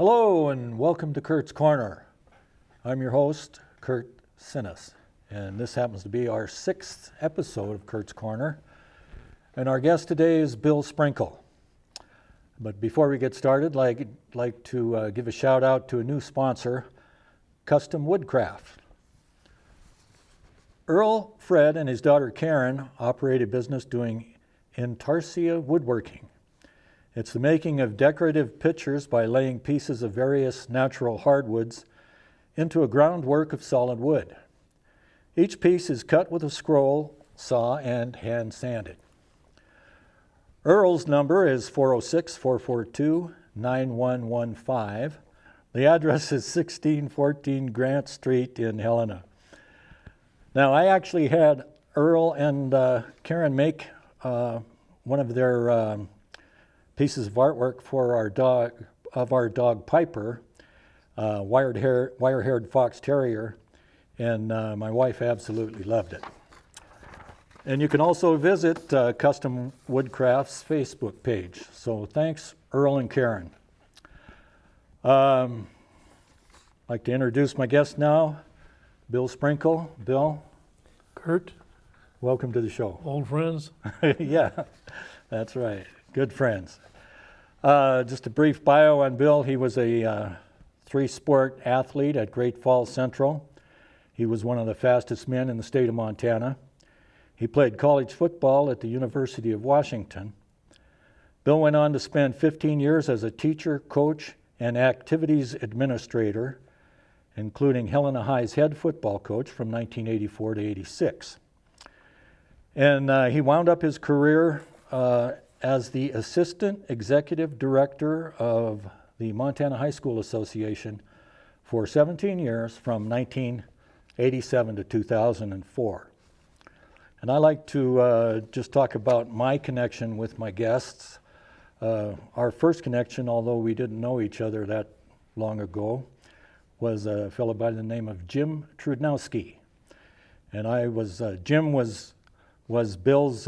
Hello and welcome to Curt's Corner. I'm your host, Cur3t's, and this happens to be our 6th episode of Curt's Corner. And our guest today is Bill Sprinkle. But before we get started, I'd like to give a shout out to a new sponsor, Custom Woodcraft. Earl Fred and his daughter Karen operate a business doing intarsia woodworking. It's the making of decorative pictures by laying pieces of various natural hardwoods into a groundwork of solid wood. Each piece is cut with a scroll saw and hand sanded. Earl's number is 406-442-9115. The address is 1614 Grant Street in Helena. Now, I actually had Earl and Karen make one of their pieces of artwork for our dog Piper, wire-haired fox terrier, and my wife absolutely loved it. And you can also visit Custom Woodcraft's Facebook page. So thanks, Earl and Karen. I'd like to introduce my guest now, Bill Sprinkle. Bill. Curt. Welcome to the show. Old friends. Yeah, that's right. Good friends. Just a brief bio on Bill. He was a three-sport athlete at Great Falls Central. He was one of the fastest men in the state of Montana. He played college football at the University of Washington. Bill went on to spend 15 years as a teacher, coach, and activities administrator, including Helena High's head football coach from 1984 to 86. And he wound up his career as the Assistant Executive Director of the Montana High School Association for 17 years from 1987 to 2004. And I like to just talk about my connection with my guests. Our first connection, although we didn't know each other that long ago, was a fellow by the name of Jim Trudnowski. And Jim was Bill's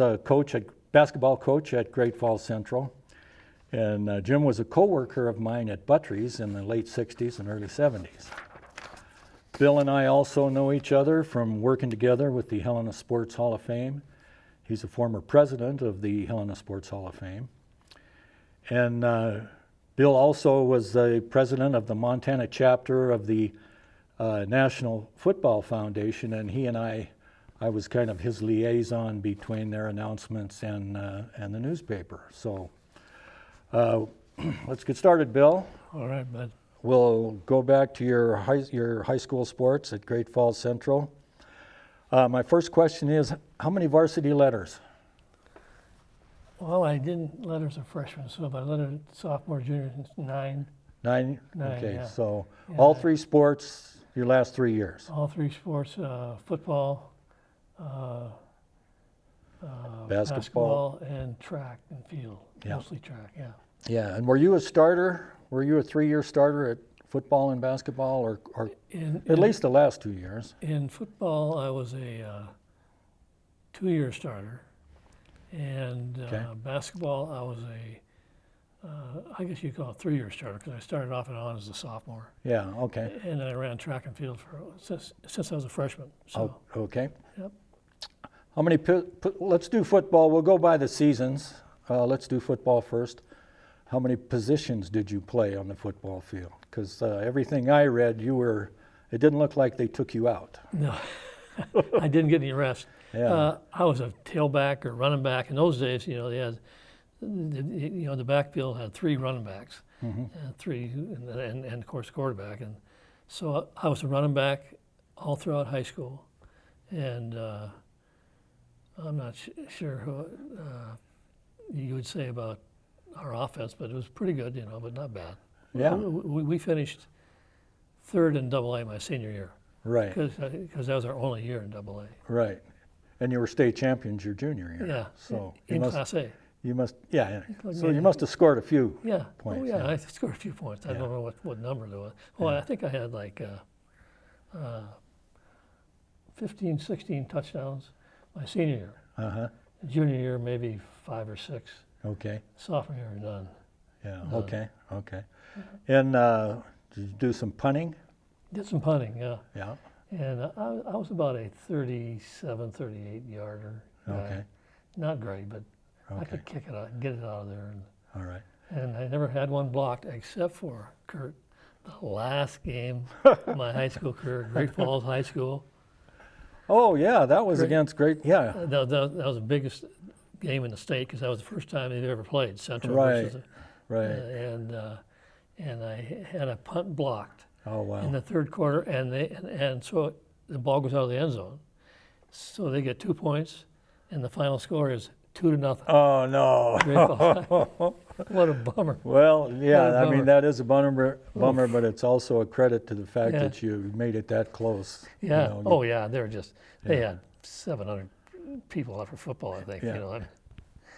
basketball coach at Great Falls Central. And Jim was a co-worker of mine at Buttrey's in the late 60s and early 70s. Bill and I also know each other from working together with the Helena Sports Hall of Fame. He's a former president of the Helena Sports Hall of Fame. And Bill also was the president of the Montana chapter of the National Football Foundation, and he and I was kind of his liaison between their announcements and the newspaper. So let's get started, Bill. All right, bud. We'll go back to your high school sports at Great Falls Central. My first question is, how many varsity letters? Well, I didn't let her as a freshman, so I let her sophomore, junior, 9. 9? 9, okay, yeah. so Yeah. all three sports, your last 3 years? All three sports, football, basketball, and track and field, Yeah. mostly track, yeah. Yeah, and were you a starter? Were you a 3-year starter at football and basketball, or at least the last 2 years? In football, I was a 2-year starter, and Okay. basketball, I was I guess you'd call it 3-year starter because I started off and on as a sophomore. Yeah, okay. And then I ran track and field since I was a freshman. So, Okay. Yep. How many, let's do football. We'll go by the seasons. Let's do football first. How many positions did you play on the football field? Because everything I read, it didn't look like they took you out. No, I didn't get any rest. Yeah. I was a tailback or running back. In those days, they had, the backfield had 3 running backs, and 3, and of course quarterback. And so I was a running back all throughout high school, and I'm not sure who you would say about our offense, but it was pretty good, but not bad. Yeah. We finished 3rd in AA my senior year. Right. Because that was our only year in AA. Right. And you were state champions your junior year. Yeah. So in Class A. You must, yeah. So you must have scored a few points. Oh, yeah, I scored a few points. I don't know what number it was. Well, I think I had like 15, 16 touchdowns my senior year. Uh-huh. Junior year, maybe 5 or 6. Okay. Sophomore year, none. Yeah. None. Okay. Okay. And did you do some punting? Did some punting, yeah. Yeah. And I was about a 37, 38 yarder guy. Okay. Not great, but I Okay. could kick it out, get it out of there. All right. And I never had one blocked except for, Curt, the last game of my high school career, Great Falls High School. Oh yeah, that was Great. against Great. Yeah. That was the biggest game in the state because that was the first time they'd ever played Central Right. versus. Right. And I had a punt blocked Oh wow. in the third quarter, and so the ball goes out of the end zone. So they get 2 points, and the final score is 2-0. Oh no. Great Falls. What a bummer. Well, yeah, What a I mean, bummer. that is a bummer, but it's also a credit to the fact Yeah. that you made it that close. you Yeah. know, Oh yeah. They Yeah. had 700 people out for football, I think. Yeah. You know.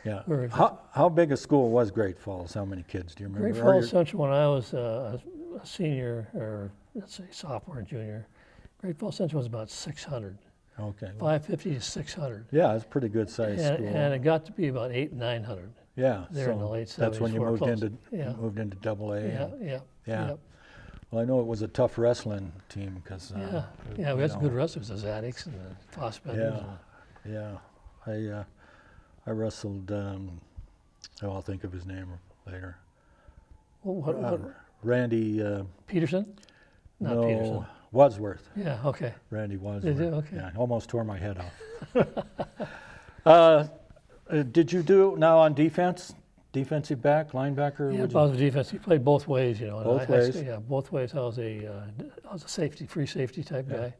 Yeah. We're- How big a school was Great Falls? How many kids? Do you remember? Great Or Falls your- Central, when I was a senior, or let's say sophomore and junior, Great Falls Central was about 600, Okay. 550 to 600. Yeah, it's a pretty good sized school. And it got to be about 800, 900 yeah. there in the late 70s. That's when you before it moved closed. into Yeah. moved into Double A. Yeah, and- yeah, Yeah. yep, Well, I know it was a tough wrestling team because. yeah. We had some good wrestlers, the Zaddiks and the Fossbenders. Yeah. Yeah. I wrestled. I'll think of his name later. What, Randy. Peterson? Not no, Peterson. Wadsworth. Yeah, okay. Randy Wadsworth. Did you? Okay. Yeah, I almost tore my head off. Did you do now on defense? Defensive back, linebacker? Yeah, Would you- positive defense. You played both ways, you know. and Both I ways? yeah, both ways. I was a safety, free safety type Yeah. guy.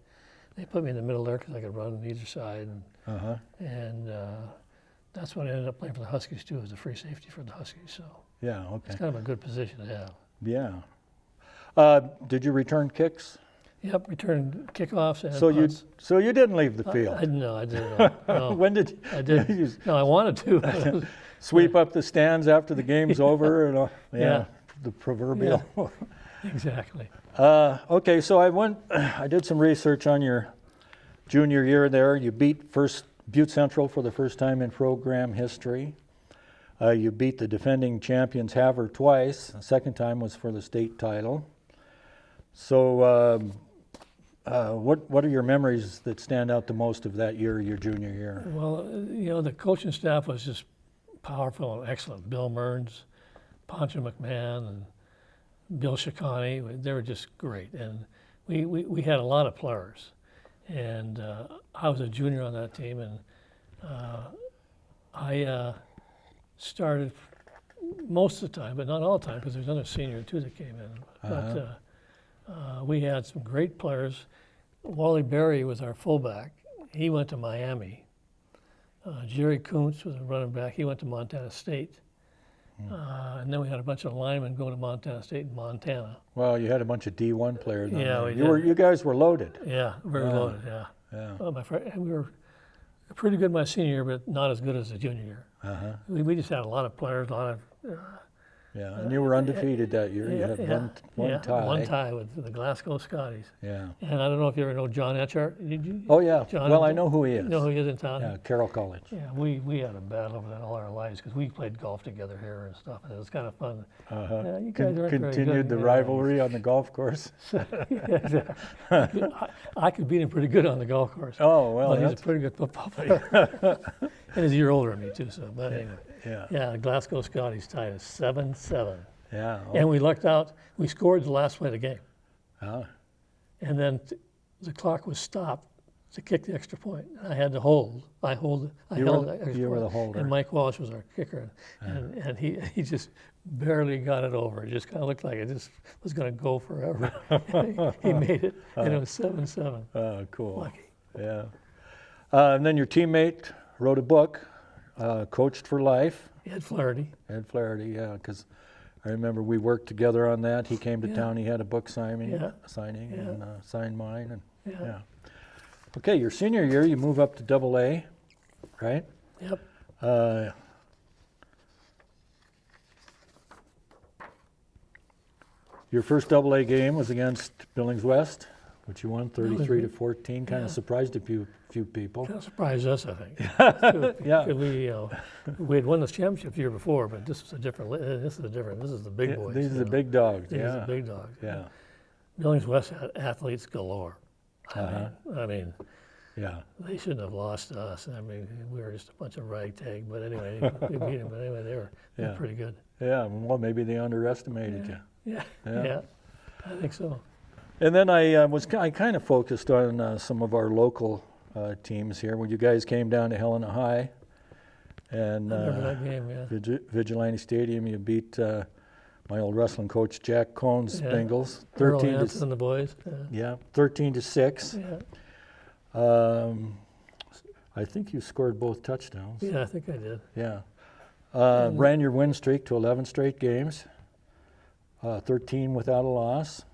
They put me in the middle there because I could run on either side, Uh-huh. and that's what I ended up playing for the Huskies too, as a free safety for the Huskies. So Yeah, okay. it's kind of a good position to have. Yeah. Did you return kicks? Yep, return kickoffs and So punts. you didn't leave the field. I didn't. No, When did you, I didn't. you No, I wanted to. sweep up the stands after the game's over? And, Yeah. The proverbial. Exactly. Okay, so I did some research on your junior year there. You beat Butte Central for the first time in program history. You beat the defending champions Havre twice. The second time was for the state title. So what are your memories that stand out the most of that year, your junior year? Well, you know, the coaching staff was just powerful and excellent. Bill Mearns, Poncho McMahon, and Bill Chicani, they were just great. And we had a lot of players. And I was a junior on that team, and I started most of the time, but not all the time, because there's another senior too that came in. But we had some great players. Wally Berry was our fullback. He went to Miami. Jerry Kuntz was a running back. He went to Montana State. And then we had a bunch of linemen go to Montana State and Montana. Well, you had a bunch of D1 players. on Yeah, there. we You did. You guys were loaded. Yeah, very loaded, yeah. Yeah. And we were pretty good my senior year, but not as good as the junior year. Uh-huh. We just had a lot of players, a lot of Yeah, and you were undefeated that year. You had one tie. One tie with the Glasgow Scotties. Yeah. And I don't know if you ever know John Etchart. Did you? Oh yeah. John, Well, I know who he is. You know who he is in town? Yeah, Carroll College. Yeah, we had a battle over that all our lives because we played golf together here and stuff, and it was kind of fun. Uh-huh. Yeah, you guys aren't very Continued good. the Yeah. rivalry on the golf course. I could beat him pretty good on the golf course. Oh well, But he's a that's, pretty good football player. And he's a year older than me too, so, but anyway. yeah, Yeah, the Glasgow Scotties tied us 7-7. yeah. And we lucked out. We scored the last play of the game. Oh, And then the clock was stopped to kick the extra point. And I had to hold. I held that extra you were point. the holder. And Mike Walsh was our kicker. And he just barely got it over. It just kind of looked like it just was going to go forever. He made it, and it was 7-7. Oh, cool. Lucky. Yeah. And then your teammate wrote a book, Coached for Life. Ed Flaherty. Ed Flaherty, yeah, because I remember we worked together on that. He came to Yeah. town. He had a book signing, Yeah. and signed mine, and Yeah. yeah. Okay, your senior year, you move up to Double A, right? Yep. Your first Double A game was against Billings West, which you won 33 to 14. Kind yeah. of surprised if you few people. Kind of surprised us, I think. Yeah. 'Cause we had won this championship the year before, but this is a different. This is the big Yeah, boys. these are you the know. big dogs. These are Yeah. the big dogs. Yeah. Billings West had athletes galore. Uh-huh. I mean, Yeah. they shouldn't have lost to us. I mean, we were just a bunch of ragtag. But anyway, we beat them. But anyway, they were Yeah. pretty good. Yeah. Well, maybe they underestimated you. Yeah. Yeah. Yeah. I think so. And then I kind of focused on some of our local teams here. When you guys came down to Helena High, and I remember that game. Yeah. Vigilante Stadium, you beat my old wrestling coach Jack Cohn's Yeah. Bengals, Earl 13 Hansen to and the boys. 13-6. Yeah. I think you scored both touchdowns. Yeah, I think I did. Yeah. Ran your win streak to 11 straight games, 13 without a loss.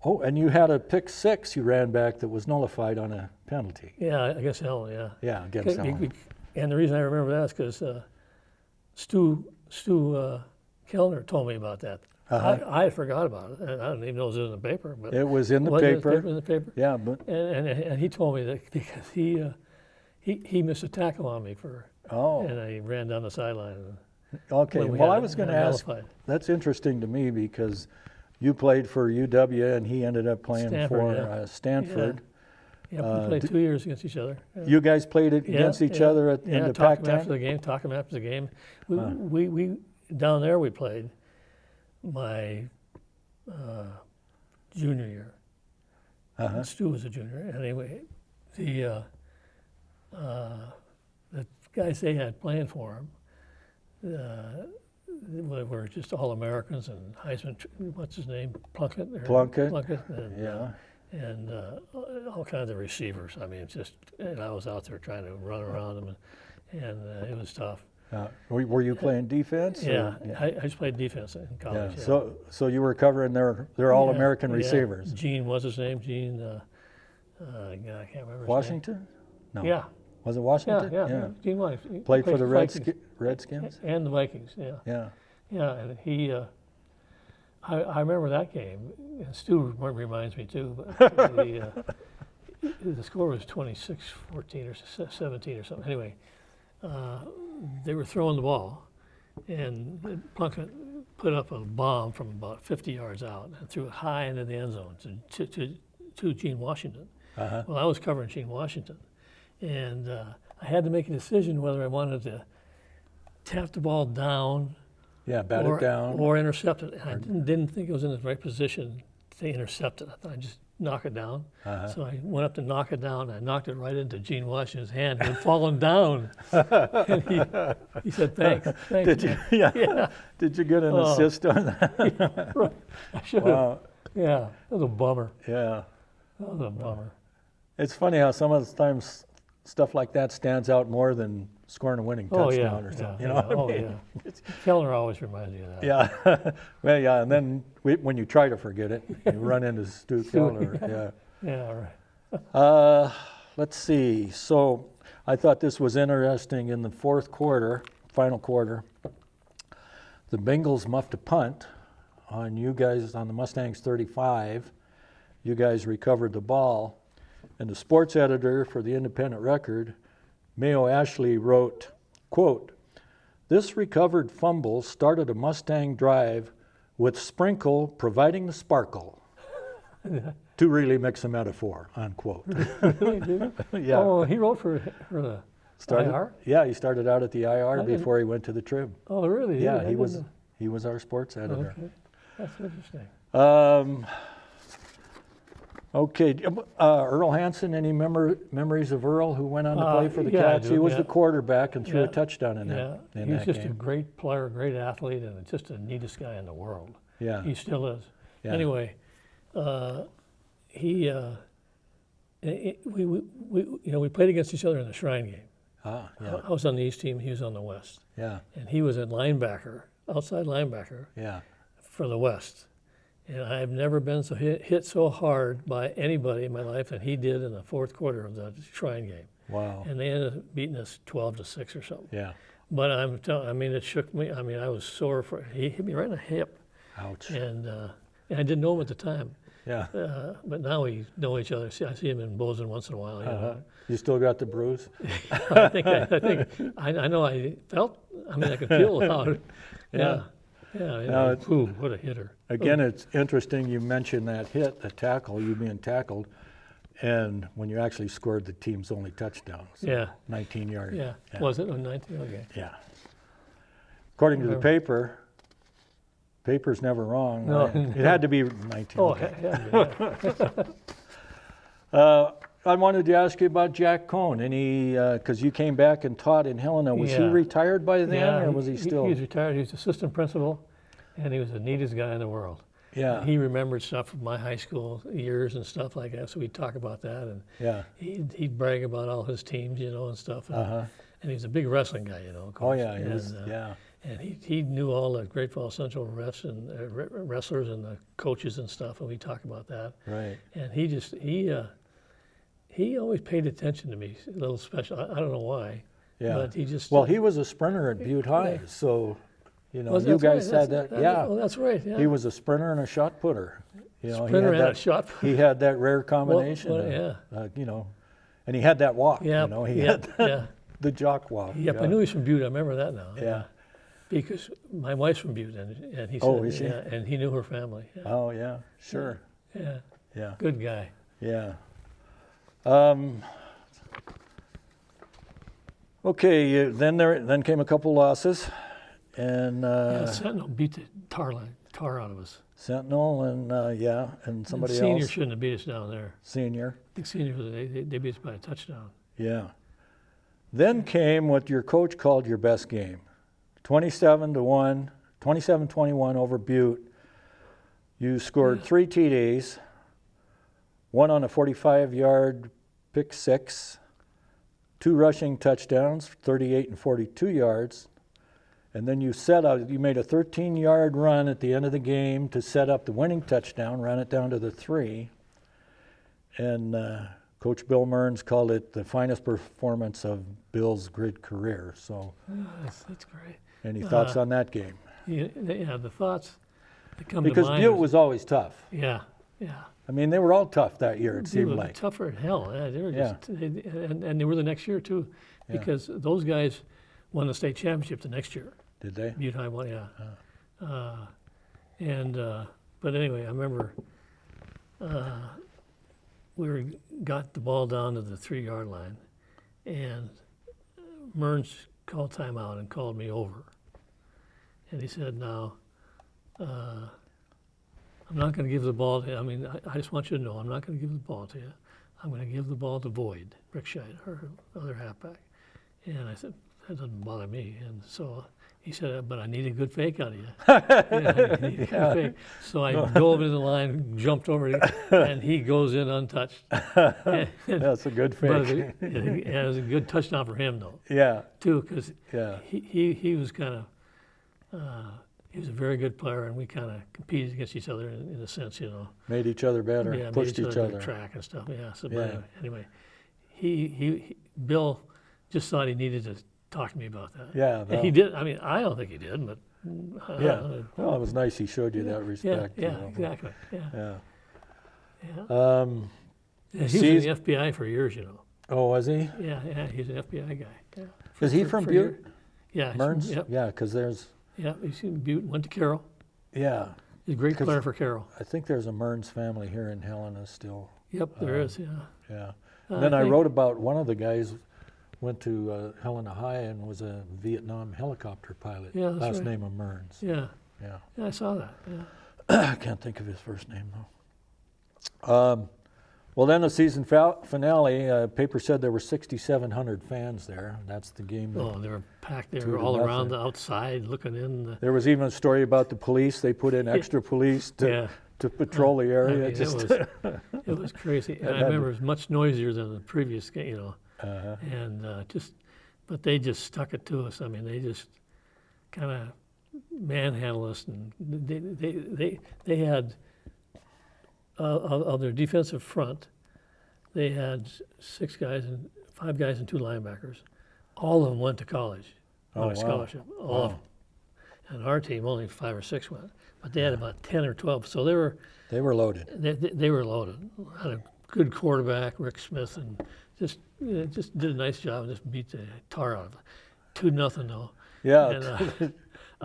Oh, and you had a pick six you ran back that was nullified on a penalty. Yeah, I guess Helen. Yeah. Yeah, against Helena. And the reason I remember that is because Stu Kellner told me about that. Uh-huh. I had forgot about it, and I didn't even know it was in the paper. But It was in the was it paper. in the paper? Yeah, but And he told me that because he missed a tackle on me and I ran down the sideline. Okay. when we Well, had I it was going to ask. nullified. That's interesting to me because you played for UW and he ended up playing Stanford, for yeah. Stanford. Yeah, we played 2 years against each other. Yeah. You guys played it against each other in the talk 'em Pac-10? after the game. Talk 'em after the game. We down there we played my junior year. Uh-huh. Stu was a junior. Anyway, the guys they had playing for him were just all Americans and Heisman. What's his name? Plunkett. Plunkett. And, Yeah. and all kinds of receivers. I mean, it's just, and I was out there trying to run around them, and it was tough. Were you playing defense? Yeah, or- I just played defense in Yeah. college. So you were covering their All-American receivers. Gene was his name. Gene, I can't remember. his Washington? No. name. Yeah, Was it Washington? yeah. Gene White. He Played for the Vikings. Redskins? And the Vikings. Yeah. Yeah. Yeah, and he, I remember that game. And Stu reminds me too. But the score was 26-14 or 17 or something. Anyway, they were throwing the ball, and Plunkett put up a bomb from about 50 yards out and threw it high into the end zone to Gene Washington. Uh-huh. Well, I was covering Gene Washington, and I had to make a decision whether I wanted to tap the ball down. Yeah, bat it down. Or intercept it. And I didn't think it was in the right position to intercept it. I thought I'd just knock it down. Uh-huh. So I went up to knock it down. And I knocked it right into Gene Washington's hand. He had fallen down. And he said, thanks. Did you? Yeah. Yeah. Did you get an assist on that? Right. I should have. Wow. Yeah, that was a bummer. Yeah. That was a bummer. It's funny how some of the times stuff like that stands out more than scoring a winning touchdown or something. You know what I mean? Yeah. Kellner always reminds me of that. Yeah. Well, yeah, and then when you try to forget it, you run into Stu Kellner. Yeah. Yeah, right. Let's see. So I thought this was interesting. In the fourth quarter, final quarter, the Bengals muffed a punt on you guys on the Mustangs 35. You guys recovered the ball. And the sports editor for the Independent Record, Mayo Ashley, wrote, quote, "This recovered fumble started a Mustang drive with Sprinkle providing the sparkle." To really mix a metaphor, unquote. Really, dude? Yeah. Oh, he wrote for the IR? Yeah, he started out at the IR didn't- before he went to the Trib. Oh, really? Yeah, I he was didn't he was our sports know. editor. Okay, that's interesting. Okay, Earl Hansen, any memories of Earl who went on to play for the yeah, I Cats? do, He was yeah. the quarterback and threw a Yeah, touchdown in Yeah, that he was just a game. great player, great athlete, and just the neatest guy in the world. Yeah. He still is. Yeah. Anyway, we played against each other in the Shrine game. Ah, yeah, I was on the East team, he was on the West, yeah, and he was a linebacker, outside linebacker yeah. for the West. And I've never been so hit so hard by anybody in my life than he did in the fourth quarter of the Shrine game. Wow. And they ended up beating us 12-6 or something. Yeah. But it shook me. I mean, I was sore he hit me right in the hip. Ouch. And I didn't know him at the time. Yeah. But now we know each other. I see him in Bozeman once in a while. You know. You still got the bruise? I know I felt, I mean, I could feel how, Yeah. yeah, ooh, what a hitter. Again, it's interesting you mentioned that hit, the tackle, you being tackled, and when you actually scored the team's only touchdown. So Yeah. 19 yards. Yeah. Was it on 19? Okay. Yeah. According to the paper's never wrong. No. It had to be 19. Oh, Okay. yeah. I wanted to ask you about Jack Cohn. Because you came back and taught in Helena. Was he Yeah. retired by then, Yeah, or was he still? He's retired. He was assistant principal, and he was the neatest guy in the world. Yeah. And he remembered stuff from my high school years and stuff like that, so we'd talk about that, and Yeah. he'd brag about all his teams, you know, and stuff. And, Uh-huh. and he's a big wrestling guy, you know. Of Oh course. yeah. He and, was, yeah. And he knew all the Great Falls Central refs and wrestlers and the coaches and stuff, and we talk about that. Right. And he always paid attention to me, a little special. I don't know why. Yeah. But he just. Well, he was a sprinter at Butte High, so you know Well, you that's guys right. had that. Yeah. Oh, that's right. Yeah. He was a sprinter and a shot putter. You know, Sprinter he and had a shot. He had that rare combination. Well, of, yeah. you know, and he had that walk. Yeah. You know, he yeah. had that, Yeah. the jock walk. Yep. I knew he was from Butte. I remember that now. Yeah. Because my wife's from Butte, and he said, Oh, is she? Yeah, and he knew her family. Yeah. Oh yeah. Sure. Yeah. Yeah. Good guy. Yeah. Okay. Then came a couple losses, and Yeah, Sentinel beat the tar out of us. Sentinel and and somebody Senior else. shouldn't have beat us down there. Senior. I think senior they beat us by a touchdown. Yeah. Then came what your coach called your best game. 27-1, 27-21 over Butte. You scored 3 TDs, one on a 45-yard pick six, 2 rushing touchdowns, 38 and 42 yards. And then you made a 13-yard run at the end of the game to set up the winning touchdown, ran it down to the 3. And Coach Bill Mearns called it the finest performance of Bill's grid career. So, That's great. any thoughts on that game? Yeah, the thoughts that come Because to mind. Butte was always tough. Yeah. I mean, they were all tough that year, it They seemed were like. tougher than hell. Yeah, they were Yeah. just, and they were the next year too, Yeah. because those guys won the state championship the next year. Did they? Butte High won, yeah. But anyway, I remember got the ball down to the 3-yard line, and Mearns called timeout and called me over, and he said, "Now, I'm not going to give the ball to you. I mean, I just want you to know, I'm not going to give the ball to you. I'm going to give the ball to Boyd, Brickshide, her other halfback." And I said, "That doesn't bother me." And so he said, "But I need a good fake out of you." Yeah, I need a good fake. So I dove into the line, jumped over it, and he goes in untouched. That's a good But fake. it was a good touchdown for him, though, Yeah, too, because yeah, he was kind of, he was a very good player, and we kind of competed against each other in a sense, you know. made each other better, Yeah, pushed made each to other. track and stuff. Yeah. So Yeah. but anyway, he Bill just thought he needed to talk to me about that. Yeah, And he did. I mean, I don't think he did, but Yeah, well, it was nice he showed you that yeah, respect. you yeah, know. exactly. Yeah. Yeah. Yeah. He was in the FBI for years, you know. Oh, was he? Yeah, he's an FBI guy. Yeah. Is he from Butte? Yeah. he's Mearns? Yep. Yeah, because there's, Yeah, he's in Butte. Went to Carroll. yeah, He's a great 'Cause- player for Carroll. I think there's a Mearns family here in Helena still. Yep, there is. Yeah. Yeah. Uh, Then I think- wrote about one of the guys went to Helena High and was a Vietnam helicopter pilot. Yeah, that's Last right. name of Mearns. Yeah. Yeah. Yeah, I saw that. Yeah. I can't think of his first name though. Well, then the season finale, paper said there were 6,700 fans there. That's the game. Oh, they were packed. They 2 were to all around nothing. the outside, looking in. There was even a story about the police. They put in extra police to, Yeah. to patrol the area. I mean, Just it was crazy. And I had- remember it was much noisier than the previous game, you know. uh, And but they just stuck it to us. I mean, they just kind of manhandled us, and they had of their defensive front, they had 5 guys and 2 linebackers. All of them went to college on Oh, a wow. scholarship. All of Wow. them. and our team only 5 or 6 went, but they had about 10 or 12. So they were loaded. they were loaded. Had a good quarterback, Rick Smith, and just did a nice job and just beat the tar out of it. 2-0 though. Yeah, And,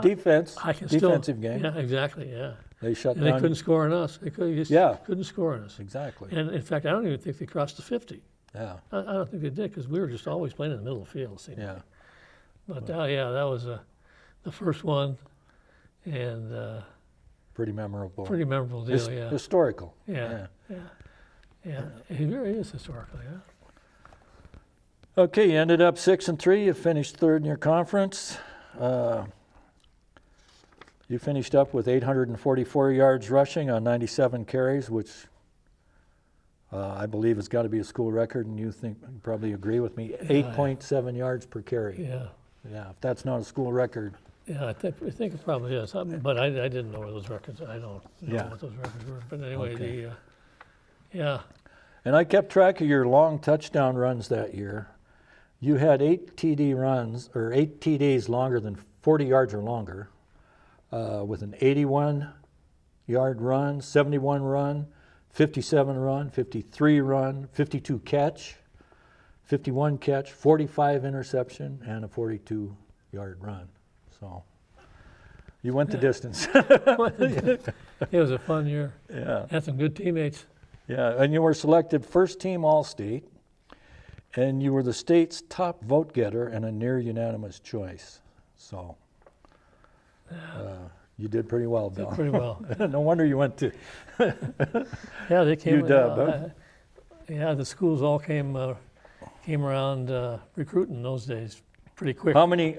defensive game. Yeah, exactly. Yeah. They shut And down. they couldn't score on us. They couldn't score on us. Exactly. And in fact, I don't even think they crossed the 50. Yeah. I don't think they did because we were just always playing in the middle of the field. Yeah. But yeah, that was the first one, and Pretty memorable. pretty memorable deal. Yeah. Historical. Yeah. Yeah. It really is historical. Yeah. Okay, you ended up 6-3. You finished third in your conference. You finished up with 844 yards rushing on 97 carries, which I believe has got to be a school record, and you probably agree with me. 8.7 yards per carry. Yeah. Yeah, if that's not a school record. Yeah, I think it probably is. But I didn't know those records. I don't know what those records were. But anyway, Okay. yeah. And I kept track of your long touchdown runs that year. You had 8 TD runs, or 8 TDs longer than 40 yards or longer, with an 81-yard run, 71 run, 57 run, 53 run, 52 catch, 51 catch, 45 interception, and a 42-yard run. So you went the distance. It was a fun year. Yeah. Had some good teammates. Yeah, and you were selected first team All-State, and you were the state's top vote getter and a near unanimous choice. So you did pretty well, Bill. Did pretty well. No wonder you went to Yeah, they came. UW, huh? Yeah, the schools all came around recruiting in those days pretty quick. How many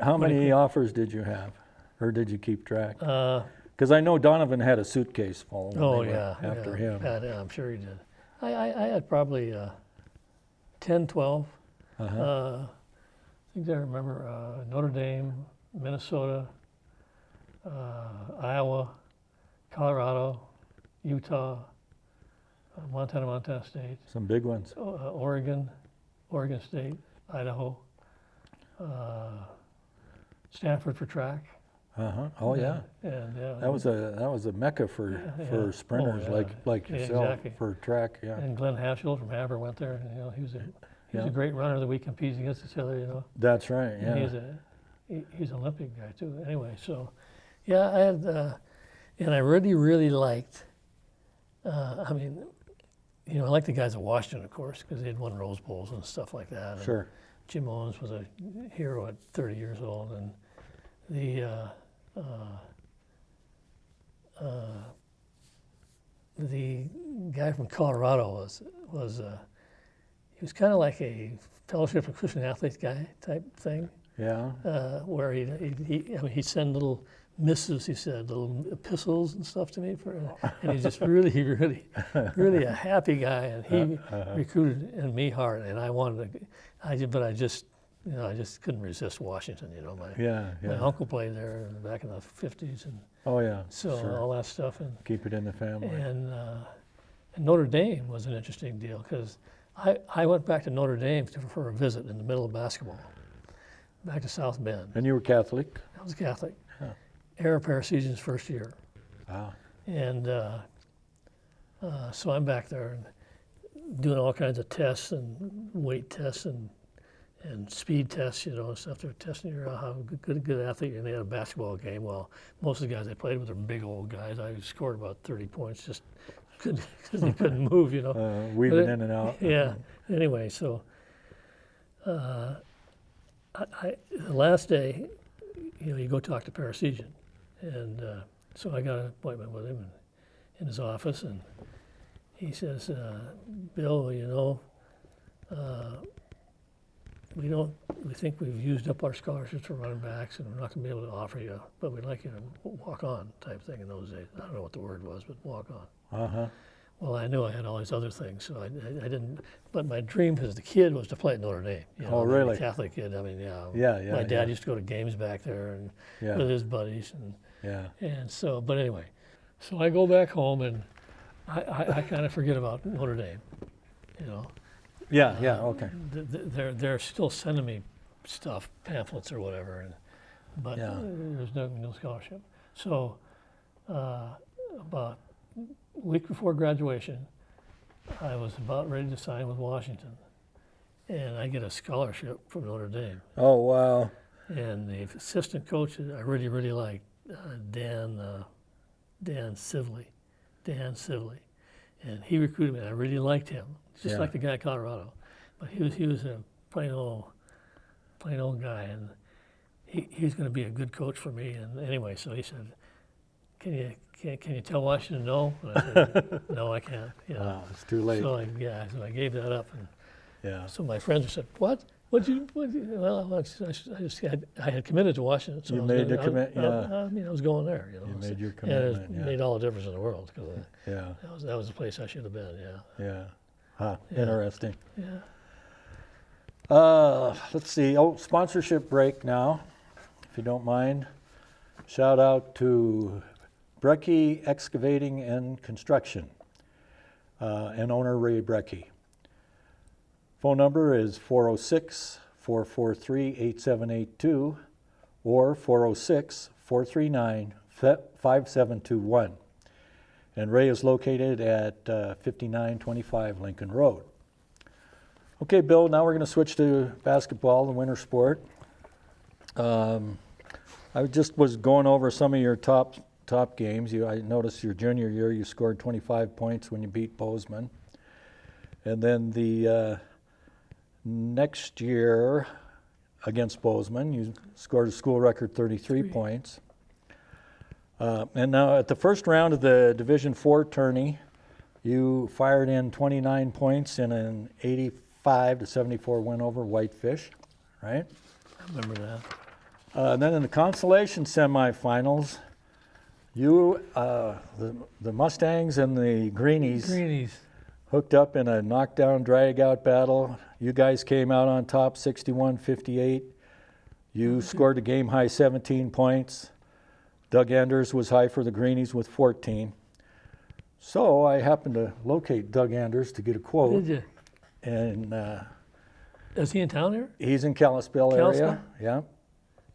offers did you have, or did you keep track? Because I know Donovan had a suitcase full. When they went after him. Yeah, I'm sure he did. I had probably 10, 12. I think I remember Notre Dame, Minnesota, Iowa, Colorado, Utah, Montana State. Some big ones. Oregon State, Idaho, Stanford for track. Oh yeah. And That was a mecca for sprinters like yourself, exactly. for track. Yeah. And Glenn Haschel from Havre went there. He was a great runner that we competed against each other. That's right. Yeah. And he's an Olympic guy too. Anyway, so yeah, I had and I really liked. I liked the guys at Washington, of course, because they'd won Rose Bowls and stuff like that. And Sure. Jim Owens was a hero at 30 years old, and the guy from Colorado was he was kind of like a Fellowship of Christian Athletes guy type thing. Yeah. Where he'd send little missives, he said, little epistles and stuff to me, and he's just really a happy guy, and he recruited in me hard, and I wanted to, but I just couldn't resist Washington. My uncle played there back in the 50s, and so all that stuff, and keep it in the family. And Notre Dame was an interesting deal because I went back to Notre Dame for a visit in the middle of basketball, back to South Bend. And you were Catholic? I was Catholic. Huh. Era Paracelsian's first year. Wow. And so I'm back there and doing all kinds of tests and weight tests and speed tests, and stuff. They're testing how good athlete. And they had a basketball game. Well, most of the guys I played with are big old guys. I scored about 30 points just because they couldn't move, Weaving in and out. Yeah. Anyway, so the last day, you go talk to Paracelsian. And so I got an appointment with him in his office, and he says, Bill, we think we've used up our scholarships for running backs, and we're not going to be able to offer you, but we'd like you to walk on type thing in those days. I don't know what the word was, but walk on. Well, I knew I had all these other things, so I didn't. But my dream as a kid was to play at Notre Dame. Oh, really? A Catholic kid. Yeah. My dad used to go to games back there and with his buddies, and so. But anyway, so I go back home and I kind of forget about Notre Dame. Okay. They're still sending me stuff, pamphlets or whatever, and but Yeah. there's no scholarship. So about a week before graduation, I was about ready to sign with Washington, and I get a scholarship from Notre Dame. Oh, wow. And the assistant coach I really liked, Dan Sibley, and he recruited me. I really liked him, just Yeah. like the guy at Colorado, but he was a plain old guy, and he was going to be a good coach for me. And anyway, so he said, "Can you tell Washington no?" And I said, "No, I can't." You know. Wow, it's too late. So I gave that up, and Yeah. so my friends said, "What? Well, I had committed to Washington. So You I was made gonna- the commit- yeah. I mean, I was going there. You know. You So- made your and commitment, it yeah. made all the difference in the world because Yeah. that was the place I should have been. Yeah. Yeah. Huh. Yeah. Interesting. Yeah. Let's see. Oh, sponsorship break now, if you don't mind. Shout out to Brecky Excavating and Construction and owner Ray Brecky. Phone number is 406-443-8782 or 406-439-5721. And Ray is located at 5925 Lincoln Road. Okay, Bill, now we're going to switch to basketball, the winter sport. I just was going over some of your top games. I noticed your junior year you scored 25 points when you beat Bozeman. And then the next year against Bozeman, you scored a school record 33 points. And now at the first round of the Division IV tourney, you fired in 29 points in an 85-74 win over Whitefish, right? I remember that. And then in the consolation semifinals, you, the Mustangs and the Greenies hooked up in a knockdown drag-out battle. You guys came out on top 61-58. You scored a game-high 17 points. Doug Anders was high for the Greenies with 14. So I happened to locate Doug Anders to get a quote. Did you? And Is he in town here? he's in Kalispell area. Yeah,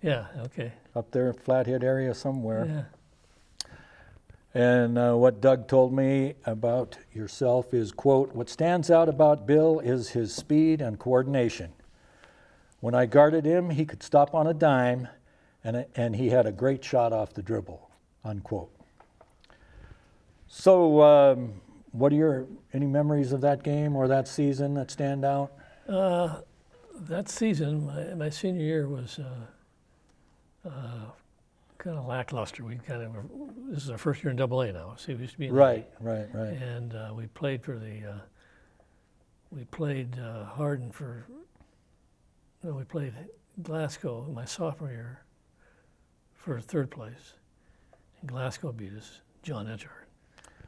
Yeah. Okay. up there, Flathead area somewhere. Yeah. And what Doug told me about yourself is, quote, "What stands out about Bill is his speed and coordination. When I guarded him, he could stop on a dime, and he had a great shot off the dribble," unquote. So what are any memories of that game or that season that stand out? That season, my senior year was kind of lackluster. This is our first year in AA now. See, we used to be in Right. and we played for Hardin we played Glasgow my sophomore year for third place. And Glasgow beat us, John Edgehart.